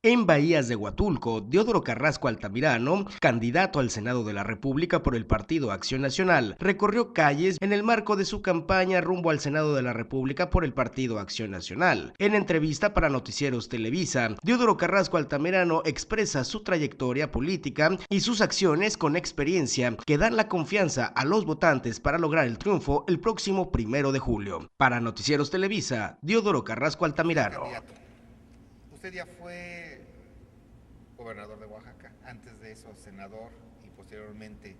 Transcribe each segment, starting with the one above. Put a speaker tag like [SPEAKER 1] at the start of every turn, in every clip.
[SPEAKER 1] En Bahías de Huatulco, Diodoro Carrasco Altamirano, candidato al Senado de la República por el Partido Acción Nacional, recorrió calles en el marco de su campaña rumbo al Senado de la República por el Partido Acción Nacional. En entrevista para Noticieros Televisa, Diodoro Carrasco Altamirano expresa su trayectoria política y sus acciones con experiencia que dan la confianza a los votantes para lograr el triunfo el próximo 1 de julio. Para Noticieros Televisa, Diodoro Carrasco
[SPEAKER 2] Usted,
[SPEAKER 1] Altamirano.
[SPEAKER 2] candidato, usted ya fue gobernador de Oaxaca, antes de eso senador y posteriormente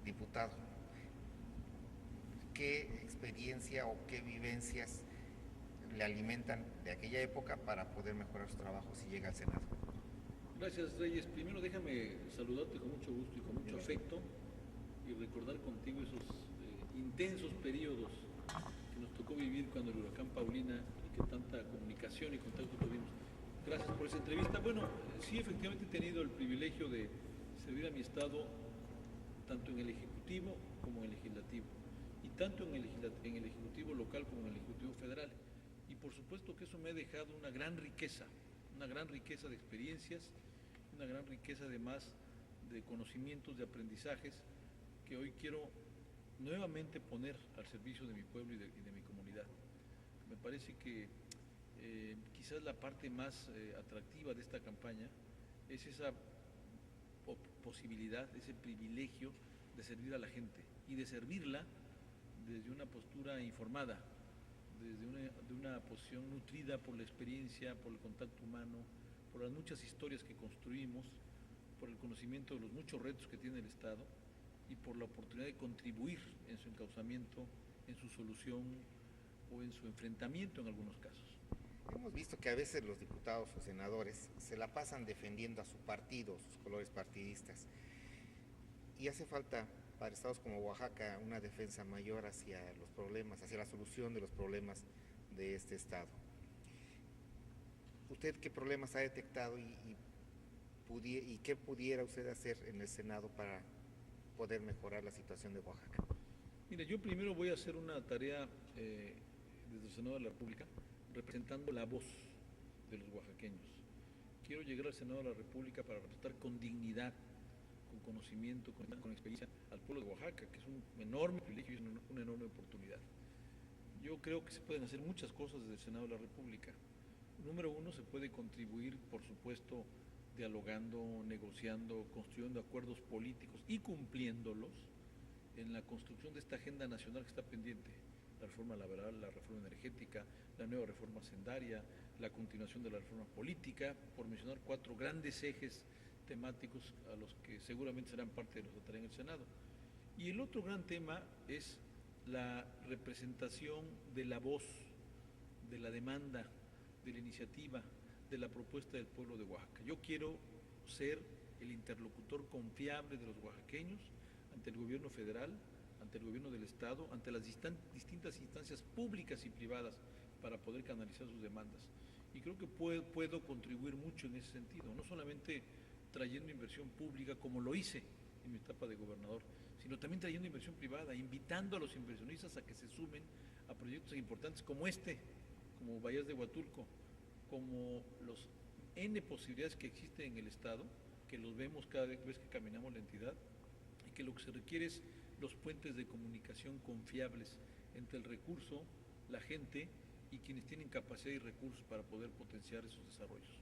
[SPEAKER 2] diputado. ¿Qué experiencia o qué vivencias le alimentan de aquella época para poder mejorar su trabajo si llega al Senado?
[SPEAKER 3] Gracias, Reyes. Primero déjame saludarte con mucho gusto y con mucho afecto y recordar contigo esos intensos periodos que nos tocó vivir cuando el huracán Paulina y que tanta comunicación y contacto tuvimos. Gracias por esa entrevista. Bueno, sí, efectivamente he tenido el privilegio de servir a mi estado tanto en el Ejecutivo como en el Legislativo, y tanto en el Ejecutivo local como en el Ejecutivo federal. Y por supuesto que eso me ha dejado una gran riqueza de experiencias, una gran riqueza además de conocimientos, de aprendizajes que hoy quiero nuevamente poner al servicio de mi pueblo y de mi comunidad. Me parece que quizás la parte más atractiva de esta campaña es esa posibilidad, ese privilegio de servir a la gente y de servirla desde una postura informada, de una posición nutrida por la experiencia, por el contacto humano, por las muchas historias que construimos, por el conocimiento de los muchos retos que tiene el Estado y por la oportunidad de contribuir en su encauzamiento, en su solución o en su enfrentamiento en algunos casos.
[SPEAKER 2] Hemos visto que a veces los diputados o senadores se la pasan defendiendo a su partido, sus colores partidistas, y hace falta para estados como Oaxaca una defensa mayor hacia los problemas, hacia la solución de los problemas de este estado. ¿Usted qué problemas ha detectado y qué pudiera usted hacer en el Senado para poder mejorar la situación de Oaxaca?
[SPEAKER 3] Mira, yo primero voy a hacer una tarea desde el Senado de la República representando la voz de los oaxaqueños. Quiero llegar al Senado de la República para representar con dignidad, con conocimiento, con experiencia al pueblo de Oaxaca, que es un enorme privilegio y una enorme oportunidad. Yo creo que se pueden hacer muchas cosas desde el Senado de la República. Número uno, se puede contribuir, por supuesto, dialogando, negociando, construyendo acuerdos políticos y cumpliéndolos en la construcción de esta agenda nacional que está pendiente: la reforma laboral, la reforma energética, la nueva reforma hacendaria, la continuación de la reforma política, por mencionar 4 grandes ejes temáticos a los que seguramente serán parte de los que estarán en el Senado. Y el otro gran tema es la representación de la voz, de la demanda, de la iniciativa, de la propuesta del pueblo de Oaxaca. Yo quiero ser el interlocutor confiable de los oaxaqueños ante el gobierno federal, ante el gobierno del Estado, ante las distintas instancias públicas y privadas para poder canalizar sus demandas. Y creo que puedo contribuir mucho en ese sentido, no solamente trayendo inversión pública como lo hice en mi etapa de gobernador, sino también trayendo inversión privada, invitando a los inversionistas a que se sumen a proyectos importantes como este, como Bahías de Huatulco, como los N posibilidades que existen en el Estado, que los vemos cada vez que caminamos la entidad, y que lo que se requiere es los puentes de comunicación confiables entre el recurso, la gente y quienes tienen capacidad y recursos para poder potenciar esos desarrollos.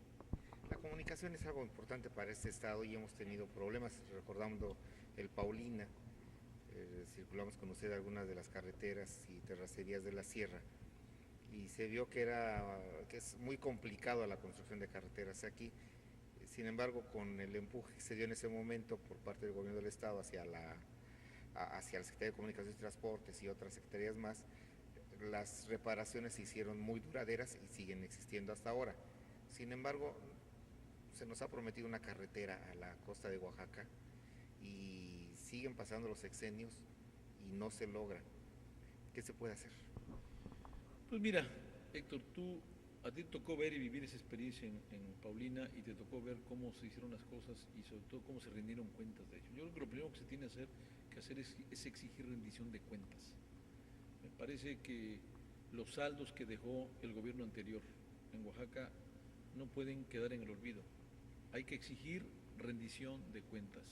[SPEAKER 2] La comunicación es algo importante para este estado y hemos tenido problemas, recordando el Paulina, circulamos con usted algunas de las carreteras y terracerías de la sierra y se vio que es muy complicado la construcción de carreteras aquí. Sin embargo, con el empuje que se dio en ese momento por parte del gobierno del estado hacia la Secretaría de Comunicaciones y Transportes y otras secretarías más, las reparaciones se hicieron muy duraderas y siguen existiendo hasta ahora. Sin embargo, se nos ha prometido una carretera a la costa de Oaxaca y siguen pasando los sexenios y no se logra. ¿Qué se puede hacer?
[SPEAKER 3] Pues mira, Héctor, a ti te tocó ver y vivir esa experiencia en Paulina y te tocó ver cómo se hicieron las cosas y sobre todo cómo se rindieron cuentas de ello. Yo creo que lo primero que se tiene que hacer es exigir rendición de cuentas. Me parece que los saldos que dejó el gobierno anterior en Oaxaca no pueden quedar en el olvido. Hay que exigir rendición de cuentas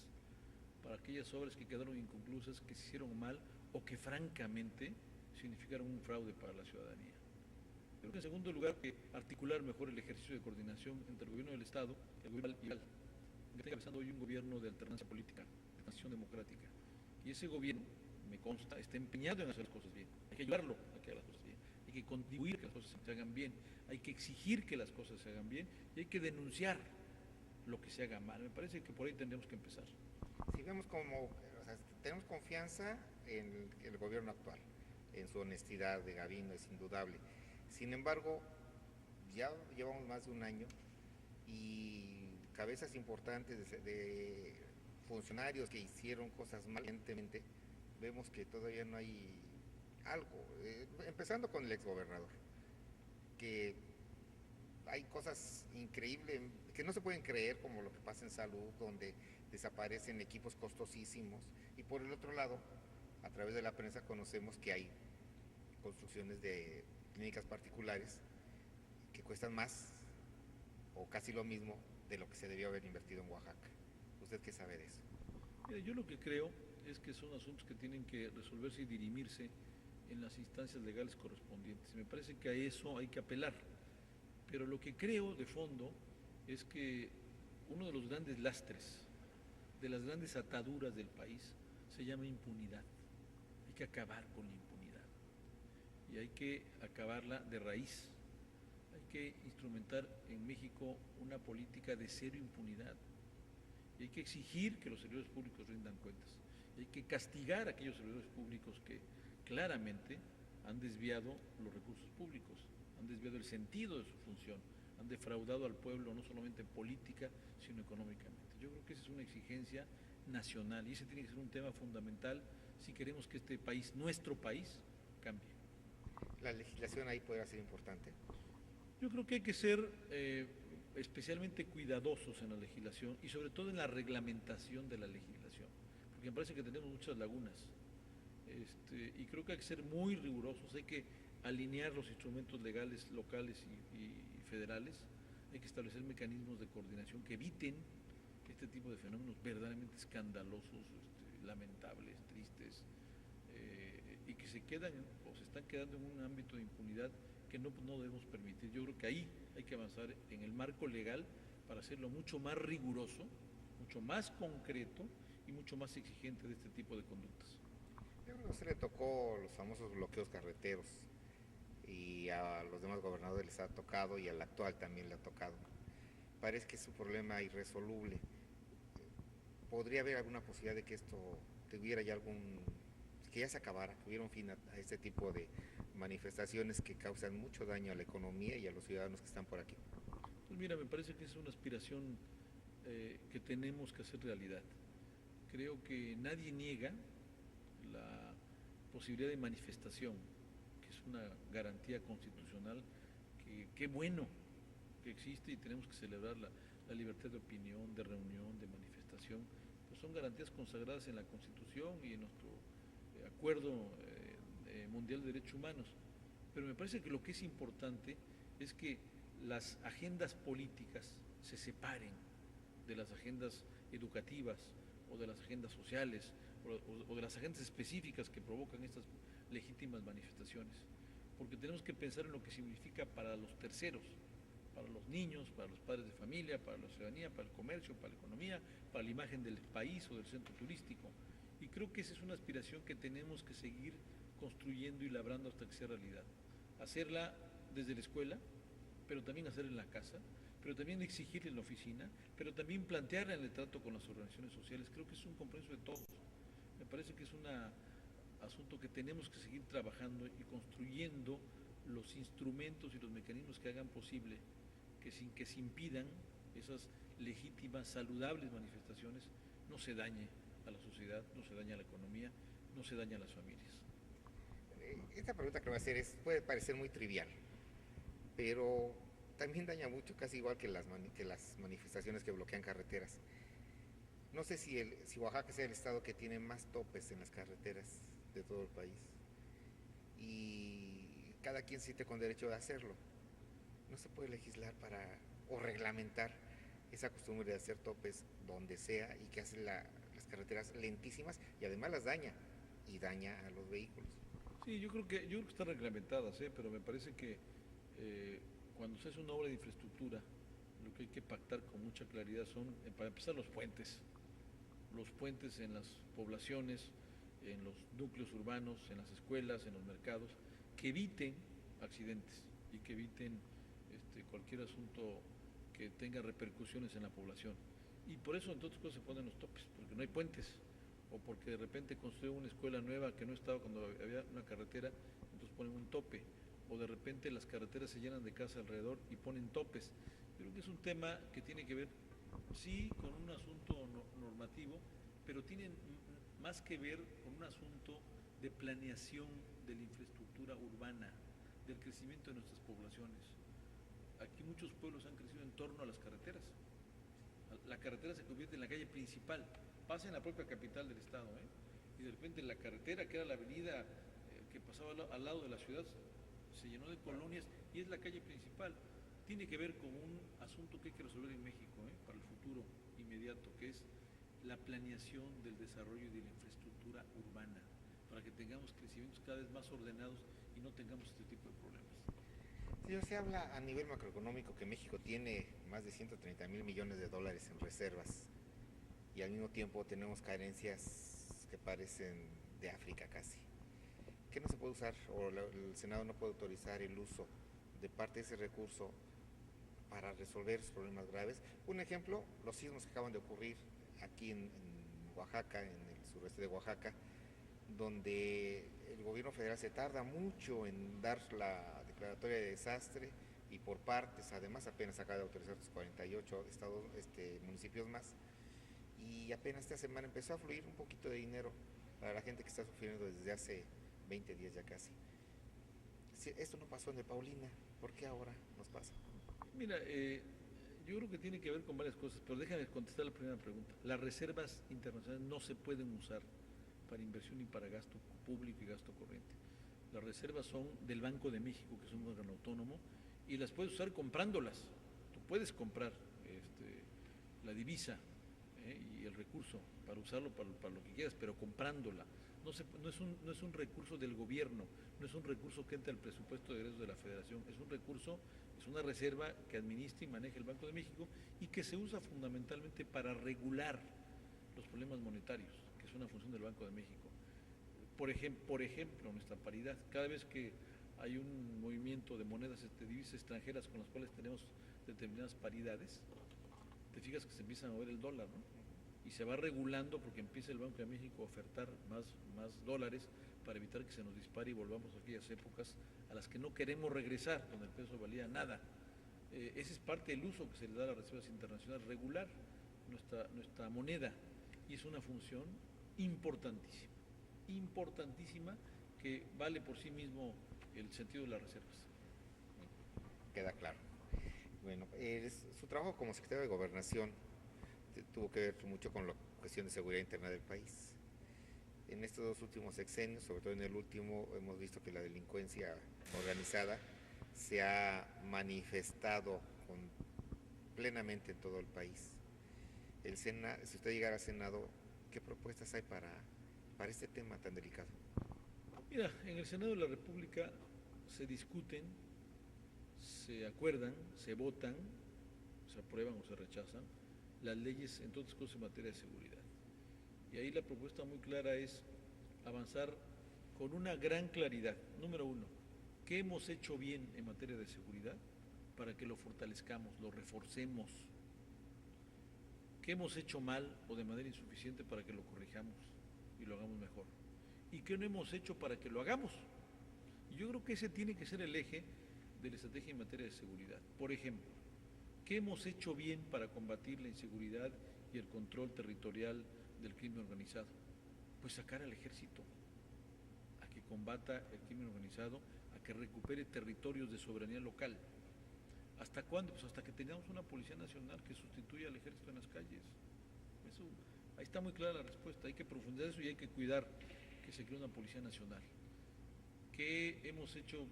[SPEAKER 3] para aquellas obras que quedaron inconclusas, que se hicieron mal o que francamente significaron un fraude para la ciudadanía. Creo que en segundo lugar, que articular mejor el ejercicio de coordinación entre el gobierno del Estado, el gobierno local, que está encabezando hoy un gobierno de alternancia política, de transición democrática. Y ese gobierno, me consta, está empeñado en hacer las cosas bien. Hay que ayudarlo a que haga las cosas bien. Hay que contribuir a que las cosas se hagan bien. Hay que exigir que las cosas se hagan bien y hay que denunciar lo que se haga mal. Me parece que por ahí tendremos que empezar.
[SPEAKER 2] Si vemos como, o sea, tenemos confianza en el gobierno actual, en su honestidad de Gavino, es indudable. Sin embargo, ya llevamos más de un año y cabezas importantes de funcionarios que hicieron cosas mal, evidentemente, vemos que todavía no hay algo, empezando con el exgobernador, que hay cosas increíbles que no se pueden creer, como lo que pasa en salud, donde desaparecen equipos costosísimos, y por el otro lado, a través de la prensa conocemos que hay construcciones de clínicas particulares que cuestan más o casi lo mismo de lo que se debió haber invertido en Oaxaca. ¿Usted qué sabe de eso?
[SPEAKER 3] Mira, yo lo que creo es que son asuntos que tienen que resolverse y dirimirse en las instancias legales correspondientes. Me parece que a eso hay que apelar. Pero lo que creo de fondo es que uno de los grandes lastres, de las grandes ataduras del país, se llama impunidad. Hay que acabar con la impunidad y hay que acabarla de raíz. Hay que instrumentar en México una política de cero impunidad y hay que exigir que los servidores públicos rindan cuentas. Y hay que castigar a aquellos servidores públicos que claramente han desviado los recursos públicos, han desviado el sentido de su función, han defraudado al pueblo no solamente en política, sino económicamente. Yo creo que esa es una exigencia nacional y ese tiene que ser un tema fundamental si queremos que este país, nuestro país, cambie.
[SPEAKER 2] ¿La legislación ahí puede ser importante?
[SPEAKER 3] Yo creo que hay que ser especialmente cuidadosos en la legislación y sobre todo en la reglamentación de la legislación, porque me parece que tenemos muchas lagunas. Y creo que hay que ser muy rigurosos, hay que alinear los instrumentos legales locales y federales, hay que establecer mecanismos de coordinación que eviten este tipo de fenómenos verdaderamente escandalosos, lamentables, tristes, y que se quedan o se están quedando en un ámbito de impunidad que no debemos permitir. Yo creo que ahí hay que avanzar en el marco legal para hacerlo mucho más riguroso, mucho más concreto y mucho más exigente de este tipo de conductas.
[SPEAKER 2] Yo creo que a usted le tocó los famosos bloqueos carreteros y a los demás gobernadores les ha tocado y al actual también le ha tocado. Parece que es un problema irresoluble. ¿Podría haber alguna posibilidad de que esto tuviera ya que ya se acabara, que hubiera un fin a este tipo de manifestaciones que causan mucho daño a la economía y a los ciudadanos que están por aquí?
[SPEAKER 3] Pues mira, me parece que es una aspiración que tenemos que hacer realidad. Creo que nadie niega la posibilidad de manifestación, que es una garantía constitucional, que qué bueno que existe y tenemos que celebrar la libertad de opinión, de reunión, de manifestación, pues son garantías consagradas en la Constitución y en nuestro Acuerdo Mundial de Derechos Humanos. Pero me parece que lo que es importante es que las agendas políticas se separen de las agendas educativas o de las agendas sociales o de las agendas específicas que provocan estas legítimas manifestaciones, porque tenemos que pensar en lo que significa para los terceros, para los niños, para los padres de familia, para la ciudadanía, para el comercio, para la economía, para la imagen del país o del centro turístico. Y creo que esa es una aspiración que tenemos que seguir construyendo y labrando hasta que sea realidad. Hacerla desde la escuela, pero también hacerla en la casa, pero también exigirla en la oficina, pero también plantearla en el trato con las organizaciones sociales. Creo que es un compromiso de todos. Me parece que es un asunto que tenemos que seguir trabajando y construyendo los instrumentos y los mecanismos que hagan posible que sin que se impidan esas legítimas, saludables manifestaciones, no se dañe a la sociedad, no se daña a la economía, no se daña a las familias.
[SPEAKER 2] Esta pregunta que voy a hacer puede parecer muy trivial, pero también daña mucho, casi igual que las manifestaciones que bloquean carreteras. No sé si Oaxaca sea el estado que tiene más topes en las carreteras de todo el país y cada quien siente con derecho de hacerlo. No se puede legislar para o reglamentar esa costumbre de hacer topes donde sea y que hace las carreteras lentísimas y además las daña y daña a los vehículos.
[SPEAKER 3] Sí, yo creo que están reglamentadas, pero me parece que cuando se hace una obra de infraestructura, lo que hay que pactar con mucha claridad son, para empezar, los puentes en las poblaciones, en los núcleos urbanos, en las escuelas, en los mercados, que eviten accidentes y que eviten cualquier asunto que tenga repercusiones en la población. Y por eso, entre otras cosas, se ponen los topes, porque no hay puentes, o porque de repente construyen una escuela nueva que no estaba cuando había una carretera, entonces ponen un tope, o de repente las carreteras se llenan de casas alrededor y ponen topes. Yo creo que es un tema que tiene que ver, sí, con un asunto normativo, pero tiene más que ver con un asunto de planeación de la infraestructura urbana, del crecimiento de nuestras poblaciones. Aquí muchos pueblos han crecido en torno a las carreteras. La carretera se convierte en la calle principal, pasa en la propia capital del estado, y de repente la carretera, que era la avenida que pasaba al lado de la ciudad, se llenó de colonias y es la calle principal. Tiene que ver con un asunto que hay que resolver en México, para el futuro inmediato, que es la planeación del desarrollo y de la infraestructura urbana, para que tengamos crecimientos cada vez más ordenados y no tengamos este tipo de problemas.
[SPEAKER 2] Sí, se habla a nivel macroeconómico que México tiene más de 130,000 millones de dólares en reservas y al mismo tiempo tenemos carencias que parecen de África casi. ¿Qué no se puede usar o el Senado no puede autorizar el uso de parte de ese recurso para resolver esos problemas graves? Un ejemplo, los sismos que acaban de ocurrir aquí en Oaxaca, en el sureste de Oaxaca, donde el gobierno federal se tarda mucho en dar la declaratoria de desastre y por partes, además apenas acaba de autorizar los 48 estados, municipios más, y apenas esta semana empezó a fluir un poquito de dinero para la gente que está sufriendo desde hace 20 días ya casi. Si esto no pasó en el Paulina, ¿por qué ahora nos pasa?
[SPEAKER 3] Mira, yo creo que tiene que ver con varias cosas, pero déjame contestar la primera pregunta. Las reservas internacionales no se pueden usar para inversión y para gasto público y gasto corriente. Las reservas son del Banco de México, que es un órgano autónomo, y las puedes usar comprándolas. Tú puedes comprar la divisa y el recurso para usarlo para lo que quieras, pero comprándola. No es un recurso del gobierno, no es un recurso que entra al presupuesto de egresos de la Federación, es un recurso, es una reserva que administra y maneja el Banco de México y que se usa fundamentalmente para regular los problemas monetarios, que es una función del Banco de México. Por ejemplo, nuestra paridad, cada vez que hay un movimiento de monedas, divisas extranjeras con las cuales tenemos determinadas paridades, te fijas que se empieza a mover el dólar, ¿no? Y se va regulando porque empieza el Banco de México a ofertar más dólares para evitar que se nos dispare y volvamos a aquellas épocas a las que no queremos regresar, donde el peso valía nada. Ese es parte del uso que se le da a las reservas internacionales, regular nuestra moneda, y es una función importantísima, importantísima, que vale por sí mismo el sentido de las reservas.
[SPEAKER 2] Queda claro. Bueno, su trabajo como secretario de Gobernación tuvo que ver mucho con la cuestión de seguridad interna del país. En estos dos últimos sexenios, sobre todo en el último, hemos visto que la delincuencia organizada se ha manifestado plenamente en todo el país. Si usted llegara al Senado, ¿qué propuestas hay para este tema tan delicado?
[SPEAKER 3] Mira, en el Senado de la República se discuten, se acuerdan, se votan, se aprueban o se rechazan las leyes, entre otras cosas, en materia de seguridad. Y ahí la propuesta muy clara es avanzar con una gran claridad. Número uno, ¿qué hemos hecho bien en materia de seguridad para que lo fortalezcamos, lo reforcemos? ¿Qué hemos hecho mal o de manera insuficiente para que lo corrijamos y lo hagamos mejor? ¿Y qué no hemos hecho para que lo hagamos? Y yo creo que ese tiene que ser el eje de la estrategia en materia de seguridad. Por ejemplo, ¿qué hemos hecho bien para combatir la inseguridad y el control territorial del crimen organizado? Pues sacar al ejército a que combata el crimen organizado, a que recupere territorios de soberanía local. ¿Hasta cuándo? Pues hasta que tengamos una Policía Nacional que sustituya al ejército en las calles. Eso, ahí está muy clara la respuesta. Hay que profundizar eso y hay que cuidar que se cree una Policía Nacional. ¿Qué hemos hecho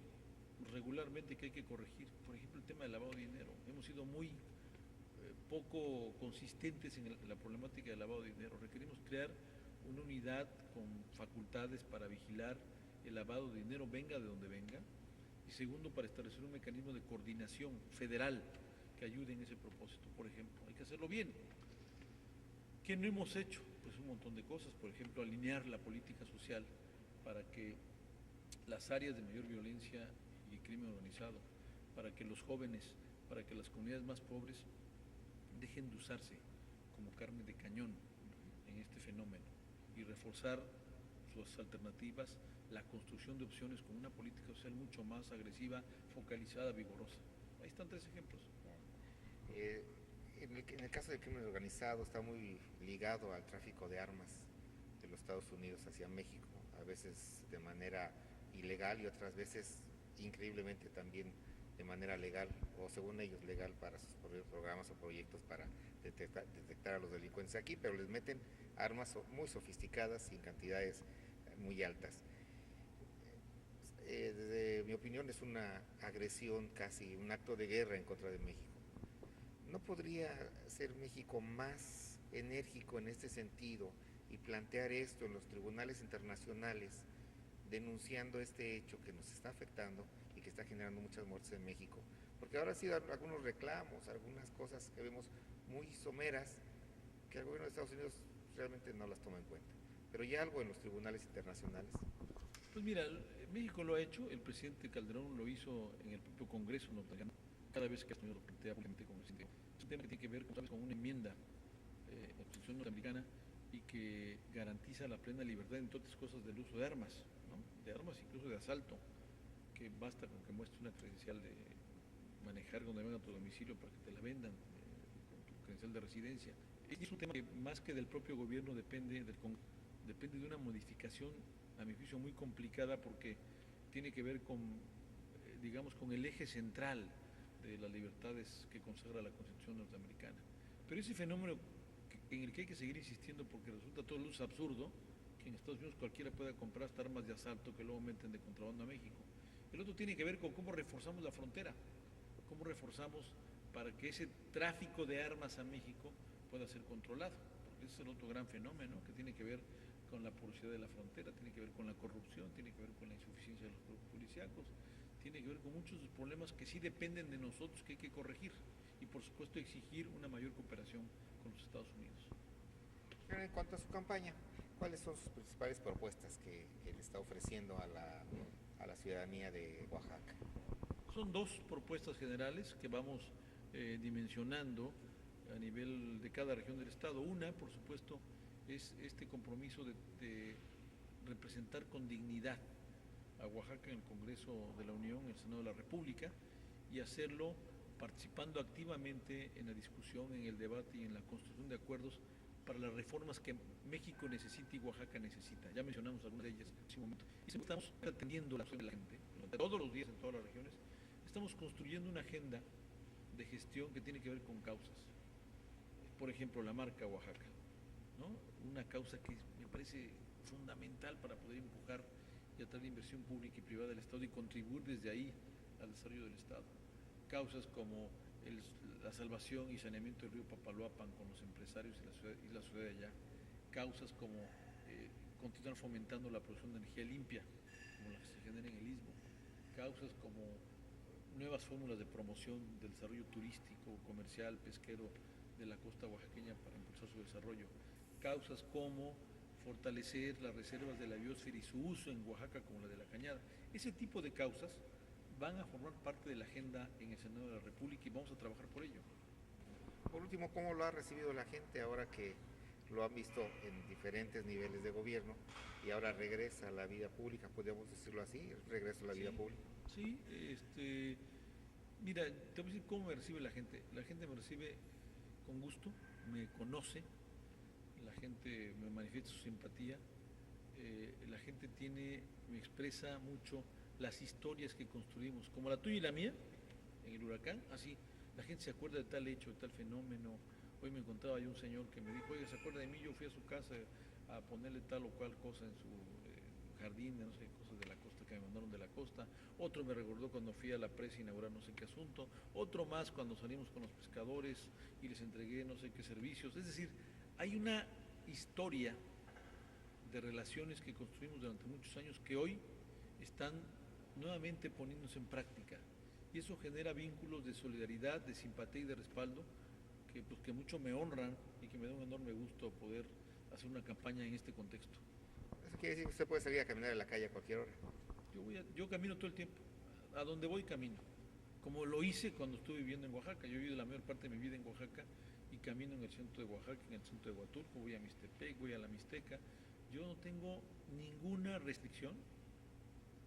[SPEAKER 3] regularmente que hay que corregir? Por ejemplo, el tema del lavado de dinero. Hemos sido muy poco consistentes en la problemática del lavado de dinero. Requerimos crear una unidad con facultades para vigilar el lavado de dinero, venga de donde venga, y segundo, para establecer un mecanismo de coordinación federal que ayude en ese propósito. Por ejemplo, hay que hacerlo bien. ¿Qué no hemos hecho? Pues un montón de cosas, por ejemplo, alinear la política social para que las áreas de mayor violencia y crimen organizado, para que los jóvenes, para que las comunidades más pobres dejen de usarse como carne de cañón en este fenómeno y reforzar sus alternativas, la construcción de opciones con una política social mucho más agresiva, focalizada, vigorosa. Ahí están 3 ejemplos.
[SPEAKER 2] En el caso del crimen organizado está muy ligado al tráfico de armas de los Estados Unidos hacia México, a veces de manera ilegal y otras veces increíblemente también de manera legal, o según ellos legal, para sus programas o proyectos para detectar a los delincuentes aquí, pero les meten armas muy sofisticadas y en cantidades muy altas. Desde mi opinión es una agresión, casi un acto de guerra en contra de México. ¿No podría ser México más enérgico en este sentido y plantear esto en los tribunales internacionales, denunciando este hecho que nos está afectando y que está generando muchas muertes en México? Porque ahora ha sido algunos reclamos, algunas cosas que vemos muy someras, que el gobierno de Estados Unidos realmente no las toma en cuenta. Pero ya algo en los tribunales internacionales.
[SPEAKER 3] Pues mira, México lo ha hecho, el presidente Calderón lo hizo en el propio Congreso norteamericano, cada vez que el señor lo plantea públicamente como presidente. Es un tema que tiene que ver, como sabes, con una enmienda en la Constitución norteamericana y que garantiza la plena libertad, entre otras cosas, del uso de armas, ¿no? De armas incluso de asalto, que basta con que muestres una credencial de manejar cuando vengan a tu domicilio para que te la vendan, con tu credencial de residencia. Es un tema que más que del propio gobierno depende de una modificación, a mi juicio, muy complicada porque tiene que ver con, digamos, con el eje central de las libertades que consagra la Constitución norteamericana. Pero ese fenómeno en el que hay que seguir insistiendo porque resulta todo luz absurdo, que en Estados Unidos cualquiera pueda comprar hasta armas de asalto que luego meten de contrabando a México. El otro tiene que ver con cómo reforzamos la frontera, cómo reforzamos para que ese tráfico de armas a México pueda ser controlado, porque ese es el otro gran fenómeno que tiene que ver con la porosidad de la frontera, tiene que ver con la corrupción, tiene que ver con la insuficiencia de los cuerpos policíacos, tiene que ver con muchos problemas que sí dependen de nosotros, que hay que corregir, y por supuesto exigir una mayor cooperación con los Estados Unidos.
[SPEAKER 2] Pero en cuanto a su campaña, ¿cuáles son sus principales propuestas que le está ofreciendo a la ciudadanía de Oaxaca?
[SPEAKER 3] Son 2 propuestas generales que vamos dimensionando a nivel de cada región del Estado. Una, por supuesto, es este compromiso de representar con dignidad a Oaxaca en el Congreso de la Unión, en el Senado de la República, y hacerlo participando activamente en la discusión, en el debate y en la construcción de acuerdos para las reformas que México necesita y Oaxaca necesita. Ya mencionamos algunas de ellas en ese momento. Y estamos atendiendo la acción de la gente, todos los días en todas las regiones. Estamos construyendo una agenda de gestión que tiene que ver con causas. Por ejemplo, la marca Oaxaca, ¿no? Una causa que me parece fundamental para poder empujar y atraer inversión pública y privada del Estado y contribuir desde ahí al desarrollo del Estado. Causas como la salvación y saneamiento del río Papaloapan con los empresarios y la ciudad de allá. Causas como continuar fomentando la producción de energía limpia, como la que se genera en el Istmo. Causas como nuevas fórmulas de promoción del desarrollo turístico, comercial, pesquero de la costa oaxaqueña para impulsar su desarrollo. Causas como fortalecer las reservas de la biosfera y su uso en Oaxaca como la de la Cañada. Ese tipo de causas van a formar parte de la agenda en el Senado de la República y vamos a trabajar por ello.
[SPEAKER 2] Por último, ¿cómo lo ha recibido la gente ahora que lo han visto en diferentes niveles de gobierno y ahora regresa a la vida pública? ¿Podríamos decirlo así? ¿Regresa a la vida pública?
[SPEAKER 3] Sí, mira, te voy a decir cómo me recibe la gente. La gente me recibe con gusto, me conoce, la gente me manifiesta su simpatía, la gente me expresa mucho las historias que construimos, como la tuya y la mía, en el huracán, así, la gente se acuerda de tal hecho, de tal fenómeno. Hoy me encontraba ahí un señor que me dijo, oye, ¿se acuerda de mí? Yo fui a su casa a ponerle tal o cual cosa en su jardín, no sé, cosas de la costa, que me mandaron de la costa, otro me recordó cuando fui a la presa a inaugurar no sé qué asunto, otro más cuando salimos con los pescadores y les entregué no sé qué servicios. Es decir, hay una historia de relaciones que construimos durante muchos años que hoy están nuevamente poniéndose en práctica. Y eso genera vínculos de solidaridad, de simpatía y de respaldo que mucho me honran y que me da un enorme gusto poder hacer una campaña en este contexto.
[SPEAKER 2] Eso quiere decir que usted puede salir a caminar a la calle a cualquier hora.
[SPEAKER 3] Yo camino todo el tiempo, a donde voy camino, como lo hice cuando estuve viviendo en Oaxaca. Yo he vivido la mayor parte de mi vida en Oaxaca y camino en el centro de Oaxaca, en el centro de Huatulco, voy a Mixtepec, voy a la Mixteca. Yo no tengo ninguna restricción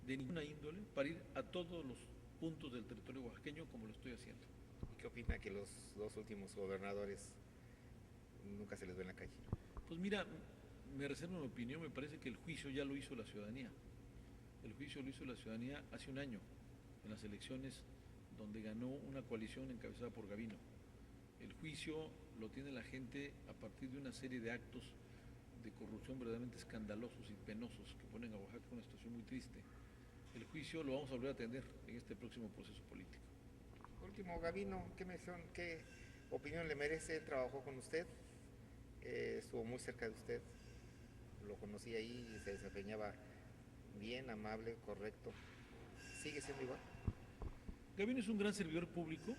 [SPEAKER 3] de ninguna índole para ir a todos los puntos del territorio oaxaqueño como lo estoy haciendo.
[SPEAKER 2] ¿Y qué opina que los dos últimos gobernadores nunca se les ve en la calle?
[SPEAKER 3] Pues mira, me reservo mi opinión, me parece que el juicio ya lo hizo la ciudadanía. El juicio lo hizo la ciudadanía hace un año, en las elecciones donde ganó una coalición encabezada por Gavino. El juicio lo tiene la gente a partir de una serie de actos de corrupción verdaderamente escandalosos y penosos que ponen a Oaxaca en una situación muy triste. El juicio lo vamos a volver a atender en este próximo proceso político.
[SPEAKER 2] Por último, Gavino, ¿qué opinión le merece? Él trabajó con usted, estuvo muy cerca de usted, lo conocí ahí y se desempeñaba bien, amable, correcto. ¿Sigue siendo igual?
[SPEAKER 3] Gavino es un gran servidor público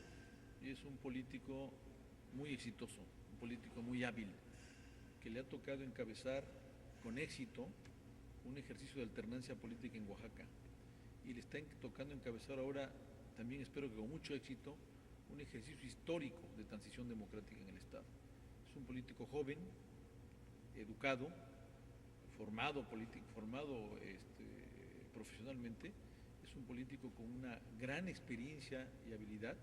[SPEAKER 3] y es un político muy exitoso, un político muy hábil, que le ha tocado encabezar con éxito un ejercicio de alternancia política en Oaxaca y le está tocando encabezar ahora, también espero que con mucho éxito, un ejercicio histórico de transición democrática en el Estado. Es un político joven, educado, formado profesionalmente, es un político con una gran experiencia y habilidad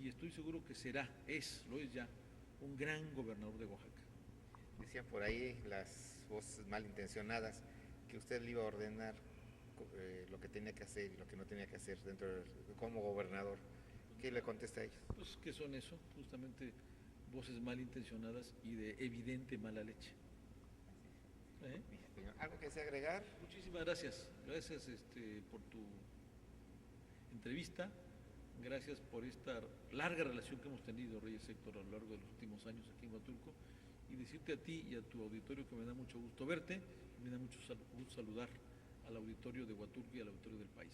[SPEAKER 3] y estoy seguro que lo es ya, un gran gobernador de Oaxaca.
[SPEAKER 2] Decían por ahí las voces malintencionadas que usted le iba a ordenar lo que tenía que hacer y lo que no tenía que hacer como gobernador. ¿Qué le contesta a ellos?
[SPEAKER 3] Pues, ¿qué son eso? Justamente voces malintencionadas y de evidente mala leche.
[SPEAKER 2] ¿Algo que desea agregar?
[SPEAKER 3] Muchísimas gracias. Gracias por tu entrevista. Gracias por esta larga relación que hemos tenido, Reyes Héctor, a lo largo de los últimos años aquí en Huatulco. Y decirte a ti y a tu auditorio que me da mucho gusto verte, me da mucho gusto saludar al auditorio de Huatulco y al auditorio del país.